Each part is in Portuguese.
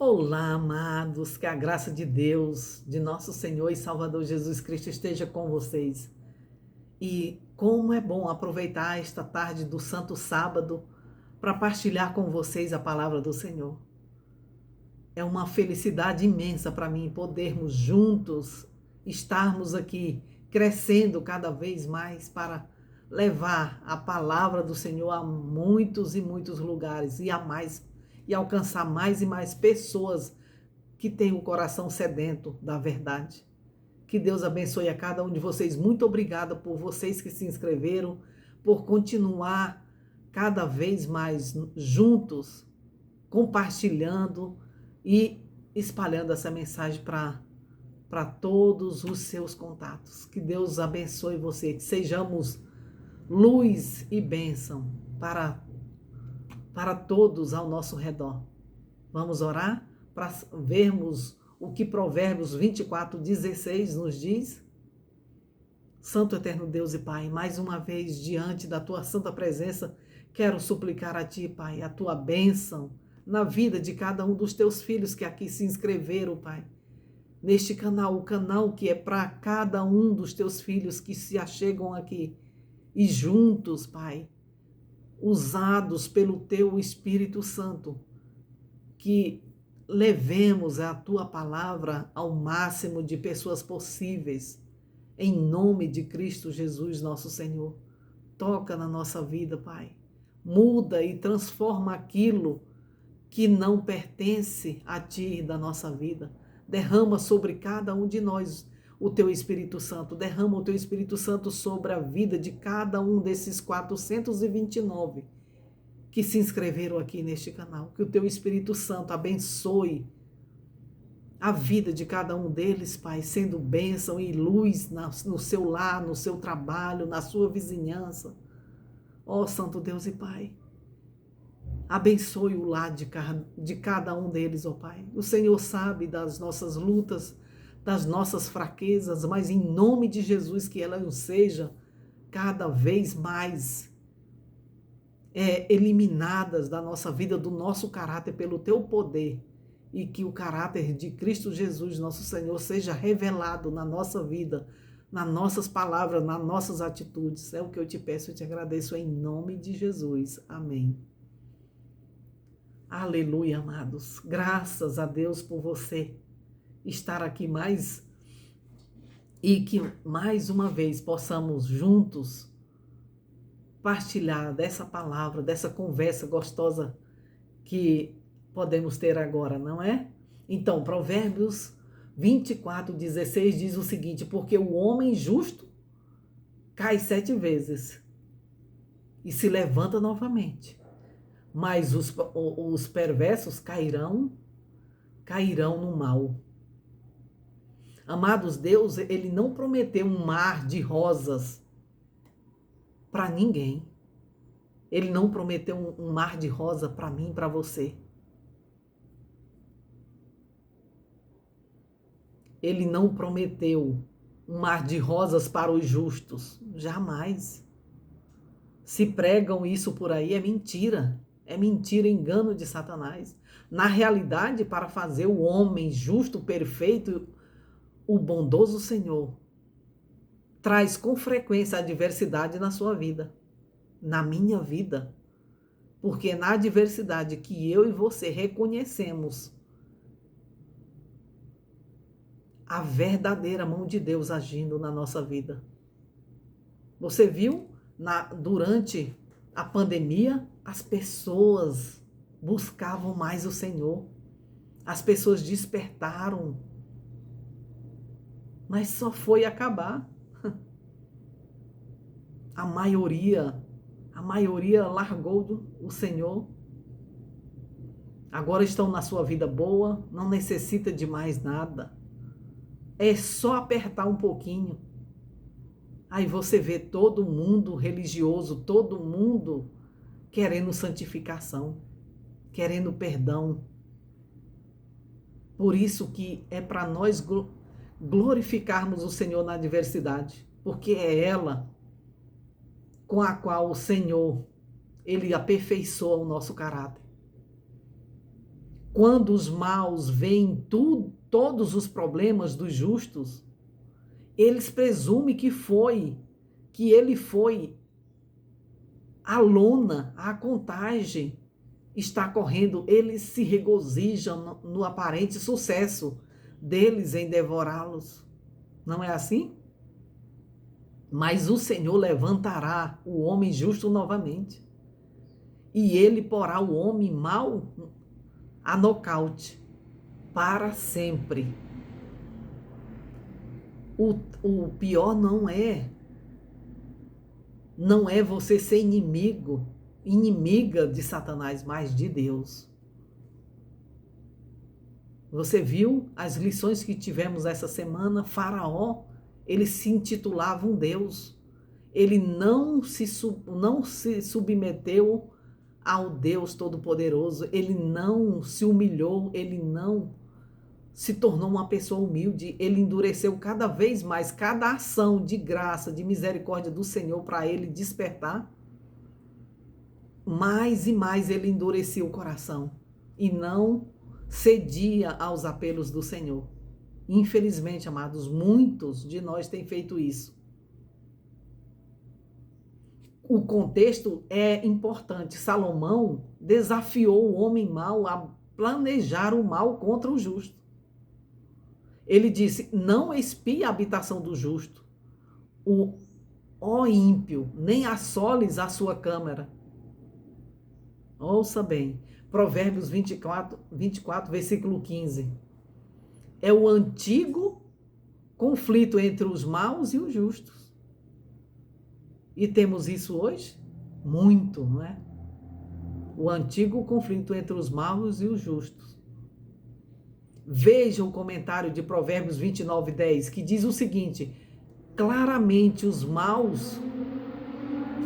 Olá, amados, que a graça de Deus, de nosso Senhor e Salvador Jesus Cristo esteja com vocês. E como é bom aproveitar esta tarde do Santo Sábado para partilhar com vocês a palavra do Senhor. É uma felicidade imensa para mim podermos juntos estarmos aqui crescendo cada vez mais para levar a palavra do Senhor a muitos e muitos lugares e alcançar mais e mais pessoas que têm o coração sedento da verdade. Que Deus abençoe a cada um de vocês. Muito obrigada por vocês que se inscreveram, por continuar cada vez mais juntos, compartilhando e espalhando essa mensagem para todos os seus contatos. Que Deus abençoe você, que sejamos luz e bênção para todos ao nosso redor. Vamos orar para vermos o que Provérbios 24:16 nos diz? Santo eterno Deus e Pai, mais uma vez diante da tua santa presença, quero suplicar a ti, Pai, a tua bênção na vida de cada um dos teus filhos que aqui se inscreveram, Pai. Neste canal, o canal que é para cada um dos teus filhos que se achegam aqui. E juntos, Pai, usados pelo teu Espírito Santo, que levemos a tua palavra ao máximo de pessoas possíveis. Em nome de Cristo Jesus, nosso Senhor. Toca na nossa vida, Pai. Muda e transforma aquilo que não pertence a ti da nossa vida. Derrama sobre cada um de nós o teu Espírito Santo. Derrama o teu Espírito Santo sobre a vida de cada um desses 429 que se inscreveram aqui neste canal. Que o teu Espírito Santo abençoe a vida de cada um deles, Pai, sendo bênção e luz no seu lar, no seu trabalho, na sua vizinhança. Ó Santo Deus e Pai, abençoe o lar de cada um deles, ó Pai. O Senhor sabe das nossas lutas, das nossas fraquezas, mas em nome de Jesus que elas não sejam cada vez mais eliminadas da nossa vida, do nosso caráter, pelo teu poder, e que o caráter de Cristo Jesus, nosso Senhor, seja revelado na nossa vida, nas nossas palavras, nas nossas atitudes. É o que eu te peço e te agradeço em nome de Jesus. Amém. Aleluia, amados. Graças a Deus por você estar aqui mais e que mais uma vez possamos juntos partilhar dessa palavra, dessa conversa gostosa que podemos ter agora, não é? Então, Provérbios 24:16 diz o seguinte: porque o homem justo cai 7 vezes e se levanta novamente, mas os perversos cairão no mal. Amados, Deus, ele não prometeu um mar de rosas para ninguém. Ele não prometeu um mar de rosa para mim, para você. Ele não prometeu um mar de rosas para os justos. Jamais. Se pregam isso por aí, é mentira. É mentira, engano de Satanás. Na realidade, para fazer o homem justo, perfeito, o bondoso Senhor traz com frequência adversidade na sua vida, na minha vida. Porque é na adversidade que eu e você reconhecemos a verdadeira mão de Deus agindo na nossa vida. Você viu, durante a pandemia, as pessoas buscavam mais o Senhor. As pessoas despertaram. Mas só foi acabar. A maioria largou o Senhor. Agora estão na sua vida boa, não necessita de mais nada. É só apertar um pouquinho. Aí você vê todo mundo religioso, todo mundo querendo santificação, querendo perdão. Por isso que é para nós glorificarmos o Senhor na adversidade, porque é ela com a qual o Senhor, ele aperfeiçoa o nosso caráter. Quando os maus veem todos os problemas dos justos, eles presumem que ele foi a lona, a contagem está correndo, eles se regozijam no aparente sucesso deles em devorá-los. Não é assim? Mas o Senhor levantará o homem justo novamente, e ele porá o homem mau a nocaute para sempre. O pior não é você ser inimiga de Satanás, mas de Deus. Você viu as lições que tivemos essa semana? Faraó, ele se intitulava um Deus. Ele não se submeteu ao Deus Todo-Poderoso. Ele não se humilhou, ele não se tornou uma pessoa humilde. Ele endureceu cada vez mais, cada ação de graça, de misericórdia do Senhor para ele despertar. Mais e mais ele endurecia o coração e não cedia aos apelos do Senhor. Infelizmente, amados, muitos de nós têm feito isso. O contexto é importante. Salomão desafiou o homem mau a planejar o mal contra o justo. Ele disse: não espie a habitação do justo, ó ímpio, nem assoles a sua câmara. Ouça bem, Provérbios 24, versículo 15. É o antigo conflito entre os maus e os justos. E temos isso hoje? Muito, não é? O antigo conflito entre os maus e os justos. Veja o comentário de Provérbios 29, 10, que diz o seguinte: claramente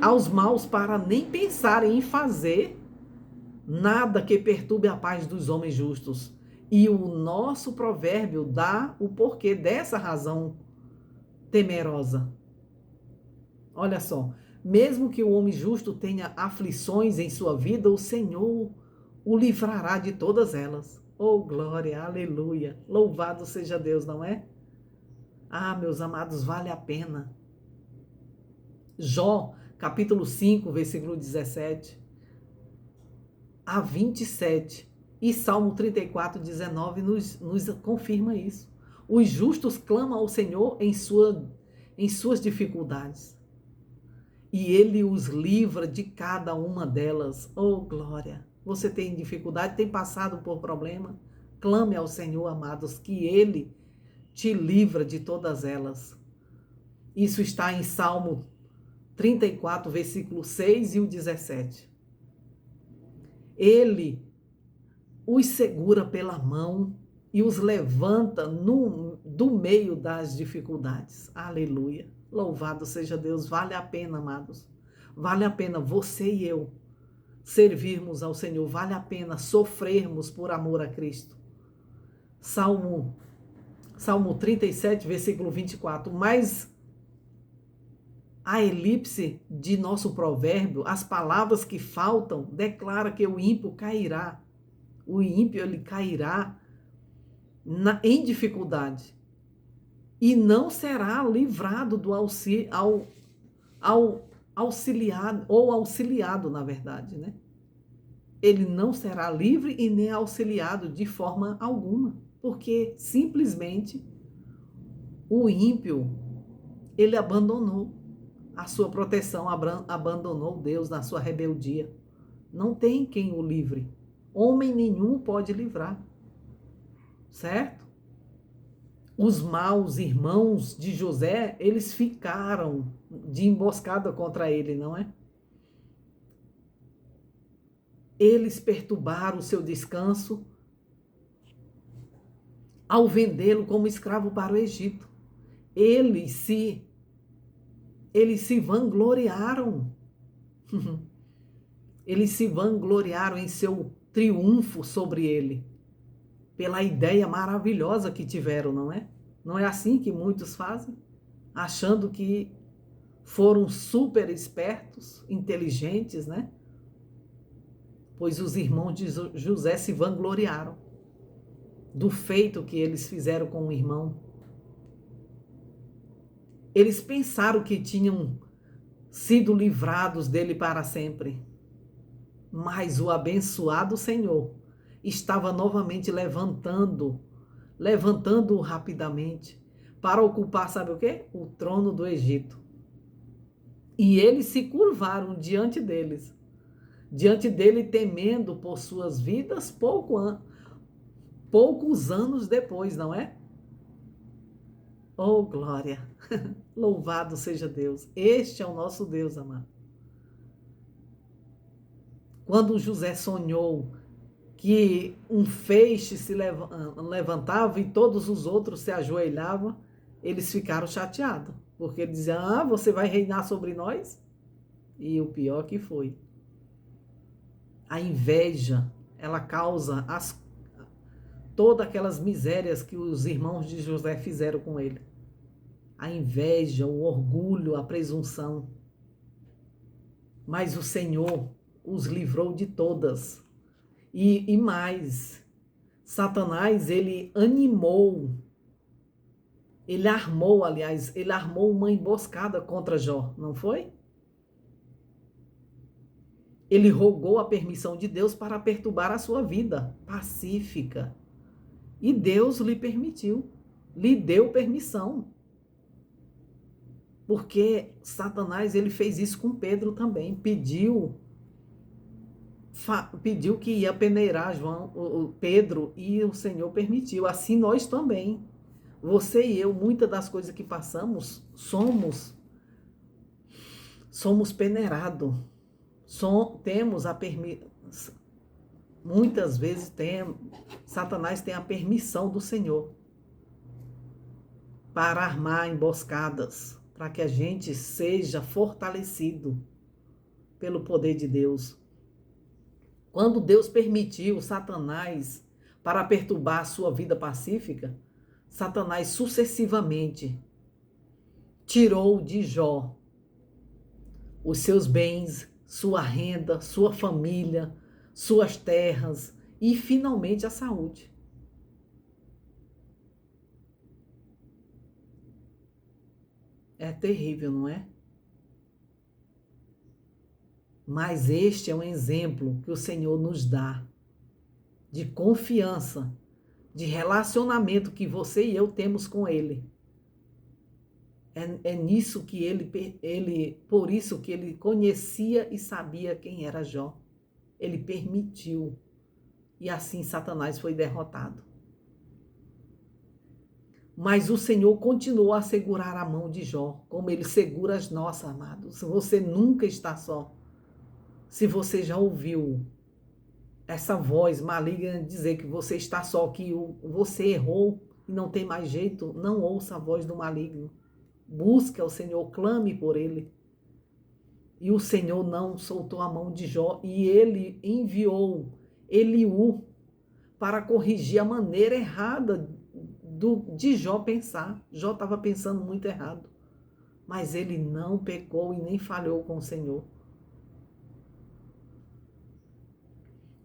aos maus para nem pensarem em fazer nada que perturbe a paz dos homens justos. E o nosso provérbio dá o porquê dessa razão temerosa. Olha só, mesmo que o homem justo tenha aflições em sua vida, o Senhor o livrará de todas elas. Oh, glória, aleluia, louvado seja Deus, não é? Ah, meus amados, vale a pena. Jó, capítulo 5, versículo 17 a 27. E Salmo 34, 19 nos confirma isso. Os justos clamam ao Senhor em suas dificuldades. E Ele os livra de cada uma delas. Oh, glória! Você tem dificuldade, tem passado por problema? Clame ao Senhor, amados, que Ele te livra de todas elas. Isso está em Salmo 34, versículo 6 e o 17. Ele os segura pela mão e os levanta do meio das dificuldades. Aleluia. Louvado seja Deus. Vale a pena, amados. Vale a pena você e eu servirmos ao Senhor. Vale a pena sofrermos por amor a Cristo. Salmo 37, versículo 24. Mas a elipse de nosso provérbio, as palavras que faltam, declara que o ímpio cairá. O ímpio, ele cairá em dificuldade e não será livrado do auxiliado, na verdade, né? Ele não será livre e nem auxiliado de forma alguma, porque simplesmente o ímpio, ele abandonou a sua proteção, abandonou Deus na sua rebeldia. Não tem quem o livre. Homem nenhum pode livrar, certo? Os maus irmãos de José, eles ficaram de emboscada contra ele, não é? Eles perturbaram o seu descanso ao vendê-lo como escravo para o Egito. Eles se vangloriaram. Eles se vangloriaram em seu triunfo sobre ele, pela ideia maravilhosa que tiveram, não é? Não é assim que muitos fazem? Achando que foram super espertos, inteligentes, né? pois os irmãos de José se vangloriaram do feito que eles fizeram com o irmão. Eles pensaram que tinham sido livrados dele para sempre. Mas o abençoado Senhor estava novamente levantando-o rapidamente para ocupar, sabe o quê? O trono do Egito. E eles se curvaram diante dele, temendo por suas vidas poucos anos depois, não é? Oh, glória! Louvado seja Deus! Este é o nosso Deus, amado. Quando José sonhou que um feixe se levantava e todos os outros se ajoelhavam, eles ficaram chateados, porque ele dizia: ah, você vai reinar sobre nós? E o pior que foi. A inveja, ela causa todas aquelas misérias que os irmãos de José fizeram com ele. A inveja, o orgulho, a presunção. Mas o Senhor os livrou de todas. E mais, Satanás, ele armou uma emboscada contra Jó, não foi? Ele rogou a permissão de Deus para perturbar a sua vida pacífica. E Deus lhe permitiu, lhe deu permissão. Porque Satanás, ele fez isso com Pedro também, pediu que ia peneirar Pedro, e o Senhor permitiu. Assim nós também. Você e eu, muitas das coisas que passamos, somos peneirados. Temos a permissão. Muitas vezes Satanás tem a permissão do Senhor para armar emboscadas, para que a gente seja fortalecido pelo poder de Deus. Quando Deus permitiu Satanás para perturbar a sua vida pacífica, Satanás sucessivamente tirou de Jó os seus bens, sua renda, sua família, suas terras e finalmente a saúde. É terrível, não é? Mas este é um exemplo que o Senhor nos dá de confiança, de relacionamento que você e eu temos com Ele. É nisso que por isso que ele conhecia e sabia quem era Jó. Ele permitiu. E assim Satanás foi derrotado. Mas o Senhor continuou a segurar a mão de Jó, como ele segura as nossas, amados. Você nunca está só. Se você já ouviu essa voz maligna dizer que você está só, que você errou e não tem mais jeito, não ouça a voz do maligno. Busque ao Senhor, clame por ele. E o Senhor não soltou a mão de Jó, e ele enviou Eliú para corrigir a maneira errada de Jó pensar. Jó estava pensando muito errado, mas ele não pecou e nem falhou com o Senhor.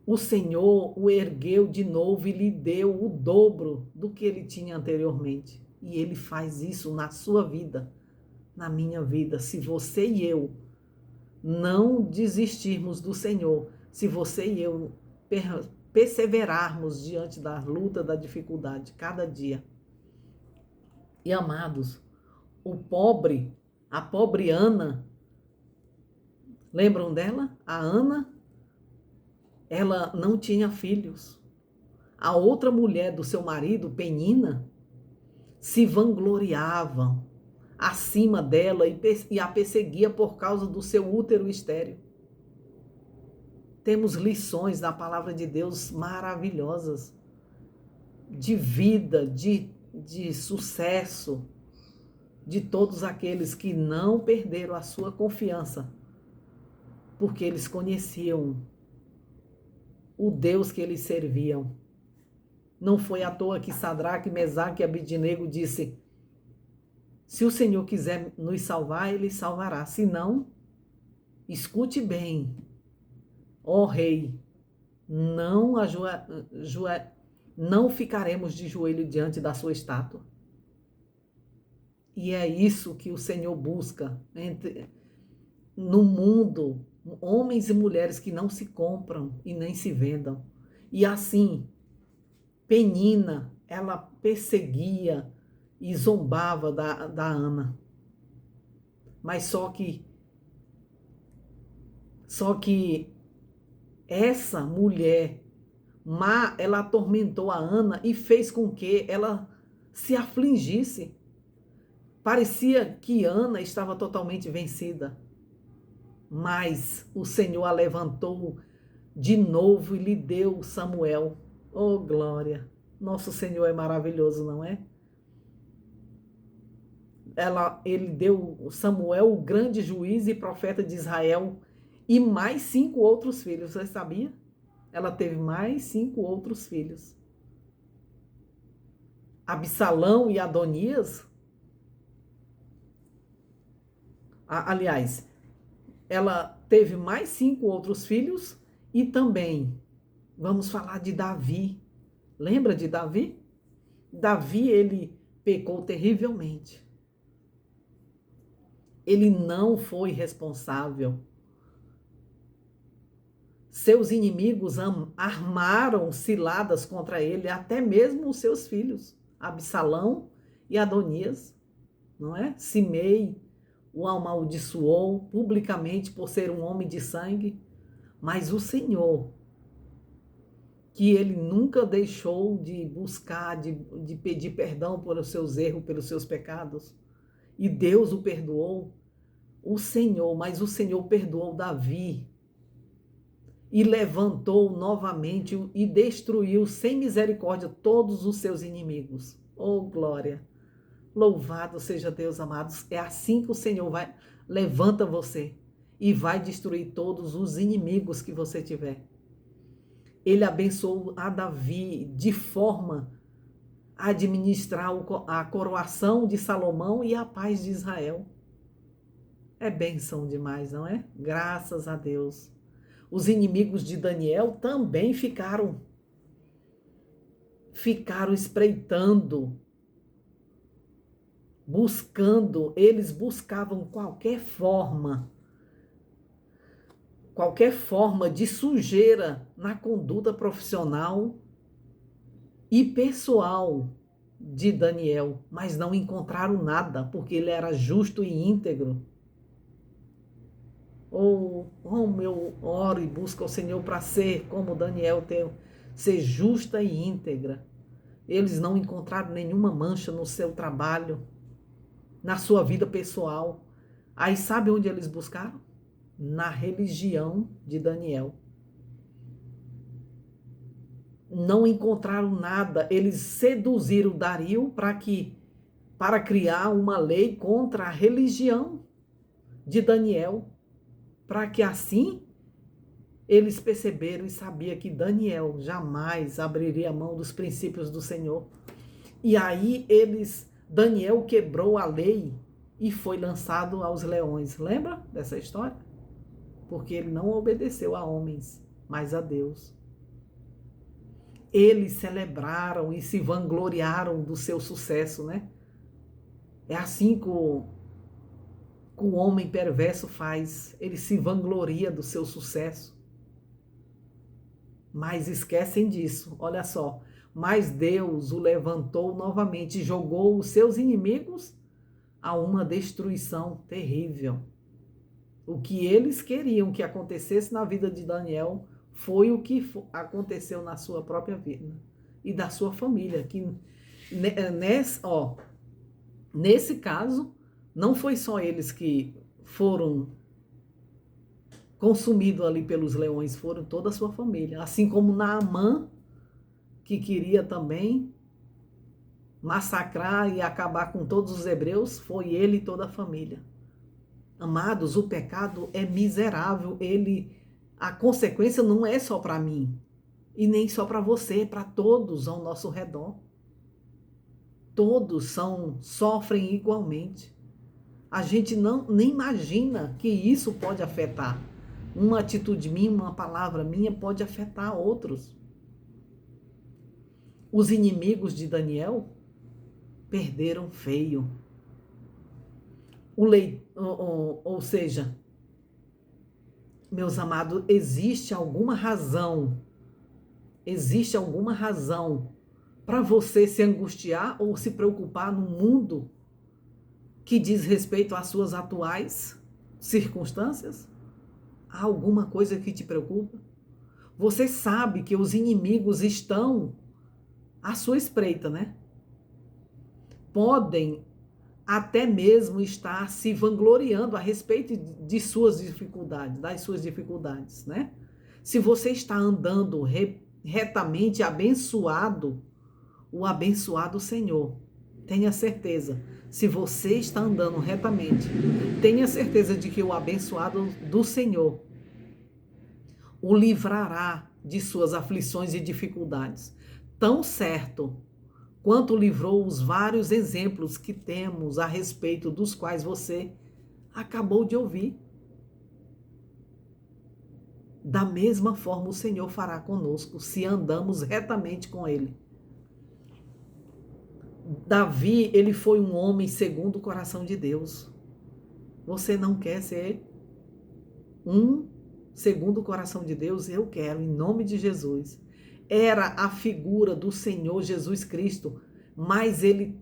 O Senhor o ergueu de novo e lhe deu o dobro do que ele tinha anteriormente. E ele faz isso na sua vida, na minha vida. Se você e eu não desistirmos do Senhor, se você e eu perseverarmos diante da luta, da dificuldade, cada dia. E amados, a pobre Ana, lembram dela? A Ana, ela não tinha filhos. A outra mulher do seu marido, Penina, se vangloriava acima dela e a perseguia por causa do seu útero estéril. Temos lições da palavra de Deus maravilhosas, de vida, de sucesso, de todos aqueles que não perderam a sua confiança, porque eles conheciam o Deus que eles serviam. Não foi à toa que Sadraque, Mesaque e Abidnego disse: se o Senhor quiser nos salvar, Ele salvará. Se não, escute bem, ó rei, não, não ficaremos de joelho diante da sua estátua. E é isso que o Senhor busca no mundo, homens e mulheres que não se compram e nem se vendam. E assim, Penina, ela perseguia e zombava da Ana. Mas só que essa mulher má, ela atormentou a Ana e fez com que ela se afligisse. Parecia que Ana estava totalmente vencida. Mas o Senhor a levantou de novo e lhe deu Samuel. Oh, glória! Nosso Senhor é maravilhoso, não é? Ele deu Samuel, o grande juiz e profeta de Israel, e mais 5 outros filhos. Você sabia? Ela teve mais 5 outros filhos. Absalão e Adonias. Aliás, ela teve mais 5 outros filhos e também vamos falar de Davi. Lembra de Davi? Davi, ele pecou terrivelmente. Ele não foi responsável. Seus inimigos armaram ciladas contra ele, até mesmo os seus filhos, Absalão e Adonias, não é? Simei o amaldiçoou publicamente por ser um homem de sangue, mas o Senhor, que ele nunca deixou de buscar, de pedir perdão pelos seus erros, pelos seus pecados, e Deus o perdoou, mas o Senhor perdoou Davi, e levantou novamente e destruiu sem misericórdia todos os seus inimigos. Oh, glória! Louvado seja Deus, amados. É assim que o Senhor levanta você e vai destruir todos os inimigos que você tiver. Ele abençoou a Davi de forma a administrar a coroação de Salomão e a paz de Israel. É bênção demais, não é? Graças a Deus. Os inimigos de Daniel também ficaram espreitando, eles buscavam qualquer forma de sujeira na conduta profissional e pessoal de Daniel, mas não encontraram nada, porque ele era justo e íntegro. Como eu oro e busco ao Senhor para ser como Daniel, ser justa e íntegra. Eles não encontraram nenhuma mancha no seu trabalho, na sua vida pessoal. Aí sabe onde eles buscaram? Na religião de Daniel. Não encontraram nada. Eles seduziram Dario para criar uma lei contra a religião de Daniel, para que assim eles perceberam e sabiam que Daniel jamais abriria mão dos princípios do Senhor. E aí Daniel quebrou a lei e foi lançado aos leões. Lembra dessa história? Porque ele não obedeceu a homens, mas a Deus. Eles celebraram e se vangloriaram do seu sucesso, né? É assim que o homem perverso faz. Ele se vangloria do seu sucesso. Mas esquecem disso, olha só. Mas Deus o levantou novamente e jogou os seus inimigos a uma destruição terrível. O que eles queriam que acontecesse na vida de Daniel foi o que aconteceu na sua própria vida e da sua família. Que nesse caso, não foi só eles que foram consumidos ali pelos leões, foram toda a sua família. Assim como Naamã, que queria também massacrar e acabar com todos os hebreus, foi ele e toda a família. Amados, o pecado é miserável, a consequência não é só para mim, e nem só para você, é para todos ao nosso redor. Todos sofrem igualmente. A gente nem imagina que isso pode afetar. uma atitude minha, uma palavra minha pode afetar outros. Os inimigos de Daniel perderam feio. Ou seja, meus amados, existe alguma razão para você se angustiar ou se preocupar no mundo que diz respeito às suas atuais circunstâncias? Há alguma coisa que te preocupa? Você sabe que os inimigos estão à sua espreita, né? Podem até mesmo estar se vangloriando a respeito de suas dificuldades, das suas dificuldades, né? Se você está andando retamente abençoado, o abençoado Senhor, tenha certeza, se você está andando retamente, tenha certeza de que o abençoado do Senhor o livrará de suas aflições e dificuldades. Tão certo quanto livrou os vários exemplos que temos a respeito dos quais você acabou de ouvir. Da mesma forma o Senhor fará conosco, se andamos retamente com Ele. Davi, ele foi um homem segundo o coração de Deus. Você não quer ser um segundo o coração de Deus? Eu quero, em nome de Jesus. Era a figura do Senhor Jesus Cristo, mas ele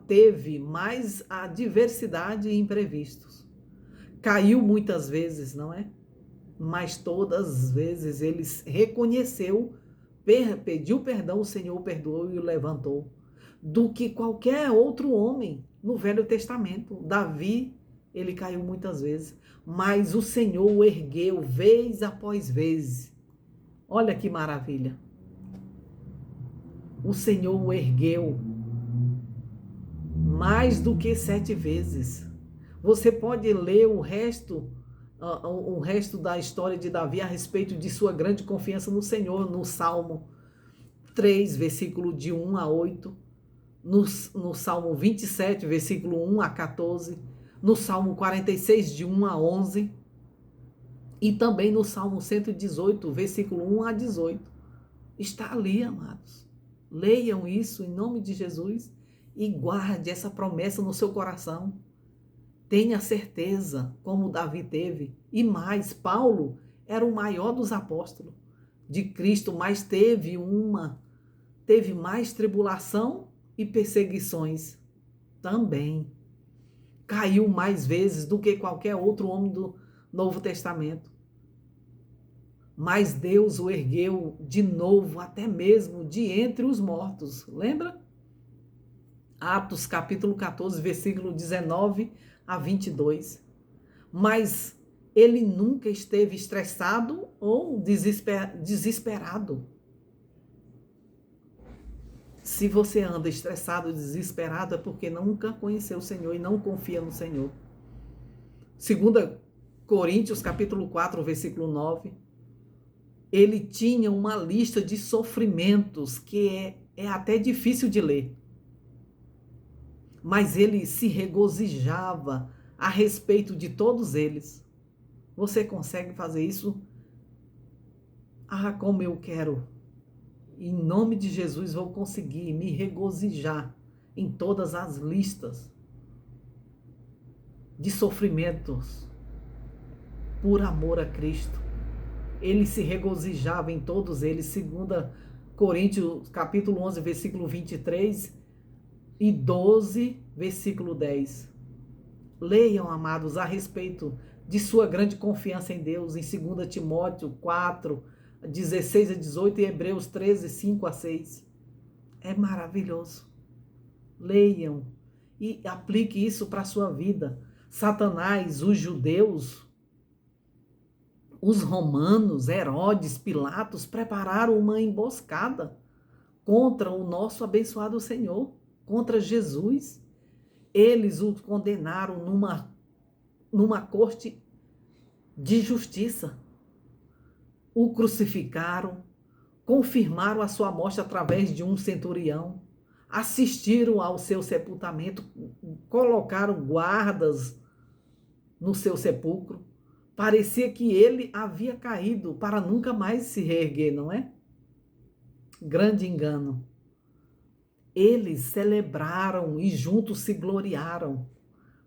teve mais adversidade e imprevistos. Caiu muitas vezes, não é? Mas todas as vezes ele reconheceu, pediu perdão, o Senhor o perdoou e o levantou. Do que qualquer outro homem no Velho Testamento. Davi, ele caiu muitas vezes, mas o Senhor o ergueu vez após vez. Olha que maravilha. O Senhor o ergueu mais do que 7 vezes. Você pode ler o resto da história de Davi a respeito de sua grande confiança no Senhor, no Salmo 3, versículo de 1 a 8, no Salmo 27, versículo 1 a 14, no Salmo 46, de 1 a 11, e também no Salmo 118, versículo 1 a 18. Está ali, amados. Leiam isso em nome de Jesus e guarde essa promessa no seu coração. Tenha certeza, como Davi teve. E mais, Paulo era o maior dos apóstolos de Cristo, mas teve mais tribulação e perseguições também. Caiu mais vezes do que qualquer outro homem do Novo Testamento. Mas Deus o ergueu de novo, até mesmo de entre os mortos. Lembra? Atos capítulo 14, versículo 19 a 22. Mas ele nunca esteve estressado ou desesperado. Se você anda estressado, desesperado, é porque nunca conheceu o Senhor e não confia no Senhor. 2 Coríntios capítulo 4, versículo 9. Ele tinha uma lista de sofrimentos que é até difícil de ler. Mas ele se regozijava a respeito de todos eles. Você consegue fazer isso? Ah, como eu quero. Em nome de Jesus vou conseguir me regozijar em todas as listas de sofrimentos por amor a Cristo. Ele se regozijava em todos eles. 2 Coríntios capítulo 11, versículo 23 e 12, versículo 10. Leiam, amados, a respeito de sua grande confiança em Deus, em 2 Timóteo 4, 16 a 18 e Hebreus 13, 5 a 6. É maravilhoso. Leiam e aplique isso para a sua vida. Satanás, os judeus, os romanos, Herodes, Pilatos, prepararam uma emboscada contra o nosso abençoado Senhor, contra Jesus. Eles o condenaram numa corte de justiça. O crucificaram, confirmaram a sua morte através de um centurião, assistiram ao seu sepultamento, colocaram guardas no seu sepulcro, Parecia que ele havia caído para nunca mais se reerguer, não é? Grande engano. Eles celebraram e juntos se gloriaram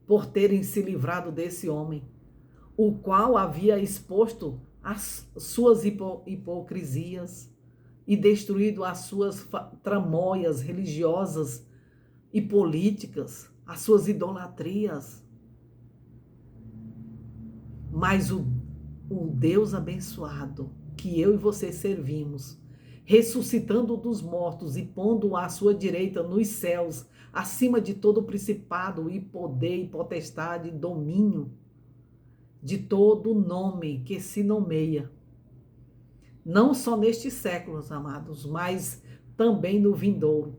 por terem se livrado desse homem, o qual havia exposto as suas hipocrisias e destruído as suas tramóias religiosas e políticas, as suas idolatrias. Mas o Deus abençoado que eu e você servimos, ressuscitando dos mortos e pondo-o à sua direita nos céus, acima de todo principado e poder e potestade e domínio, de todo nome que se nomeia, não só nestes séculos, amados, mas também no vindouro.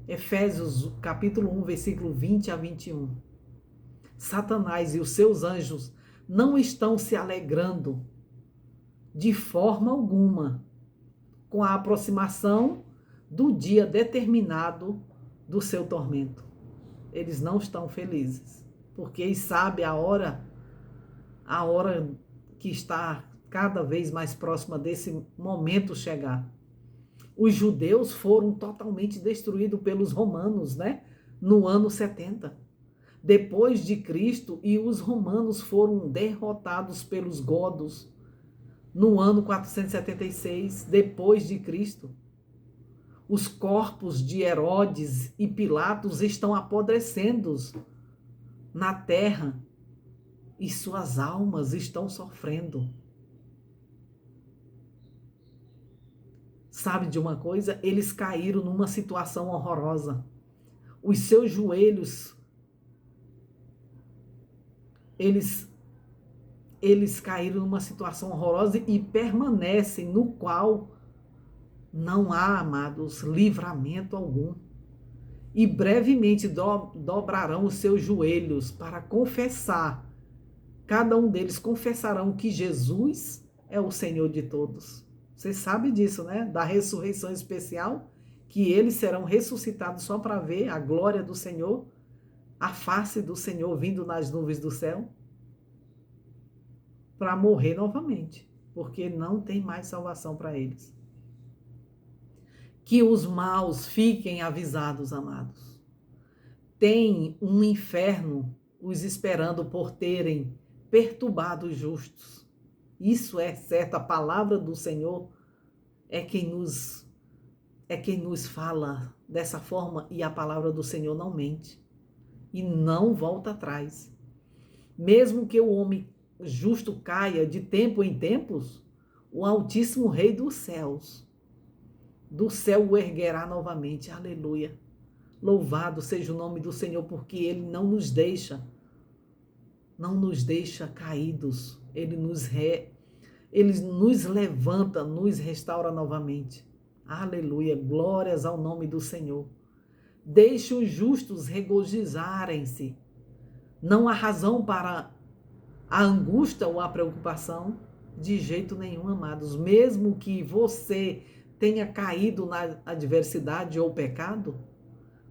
Efésios capítulo 1, versículo 20 a 21. Satanás e os seus anjos não estão se alegrando de forma alguma com a aproximação do dia determinado do seu tormento. Eles não estão felizes, porque eles sabem a hora que está cada vez mais próxima desse momento chegar. Os judeus foram totalmente destruídos pelos romanos, né? No ano 70. Depois de Cristo, e os romanos foram derrotados pelos godos no ano 476 depois de Cristo. Os corpos de Herodes e Pilatos estão apodrecendo na terra e suas almas estão sofrendo. Sabe de uma coisa? Eles caíram numa situação horrorosa. Os seus joelhos, eles caíram numa situação horrorosa e permanecem no qual não há, amados, livramento algum. E brevemente dobrarão os seus joelhos para confessar. Cada um deles confessarão que Jesus é o Senhor de todos. Você sabe disso, né? Da ressurreição especial, que eles serão ressuscitados só para ver a glória do Senhor, a face do Senhor vindo nas nuvens do céu, para morrer novamente, porque não tem mais salvação para eles. Que os maus fiquem avisados, amados. Tem um inferno os esperando por terem perturbado os justos. Isso é certo, a palavra do Senhor é quem nos fala dessa forma, e a palavra do Senhor não mente e não volta atrás. Mesmo que o homem justo caia de tempo em tempos, o Altíssimo Rei dos céus, do céu o erguerá novamente. Aleluia. Louvado seja o nome do Senhor, porque Ele não nos deixa caídos. Ele nos levanta, nos restaura novamente. Aleluia. Glórias ao nome do Senhor. Deixe os justos regozijarem-se. Não há razão para a angústia ou a preocupação, de jeito nenhum, amados. Mesmo que você tenha caído na adversidade ou pecado,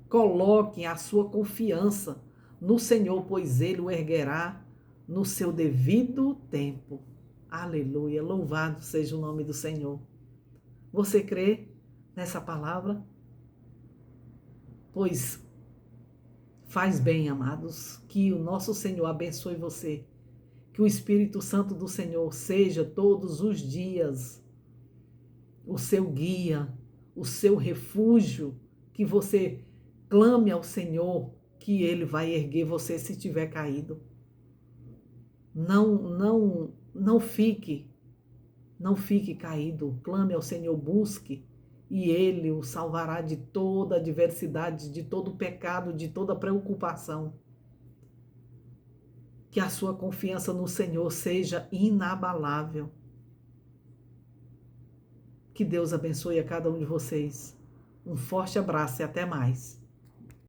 coloque a sua confiança no Senhor, pois Ele o erguerá no seu devido tempo. Aleluia, louvado seja o nome do Senhor. Você crê nessa palavra? Pois faz bem, amados, que o nosso Senhor abençoe você. Que o Espírito Santo do Senhor seja todos os dias o seu guia, o seu refúgio, que você clame ao Senhor, que Ele vai erguer você se tiver caído. Não fique caído. Clame ao Senhor, busque, e Ele o salvará de toda adversidade, de todo pecado, de toda preocupação. Que a sua confiança no Senhor seja inabalável. Que Deus abençoe a cada um de vocês. Um forte abraço e até mais.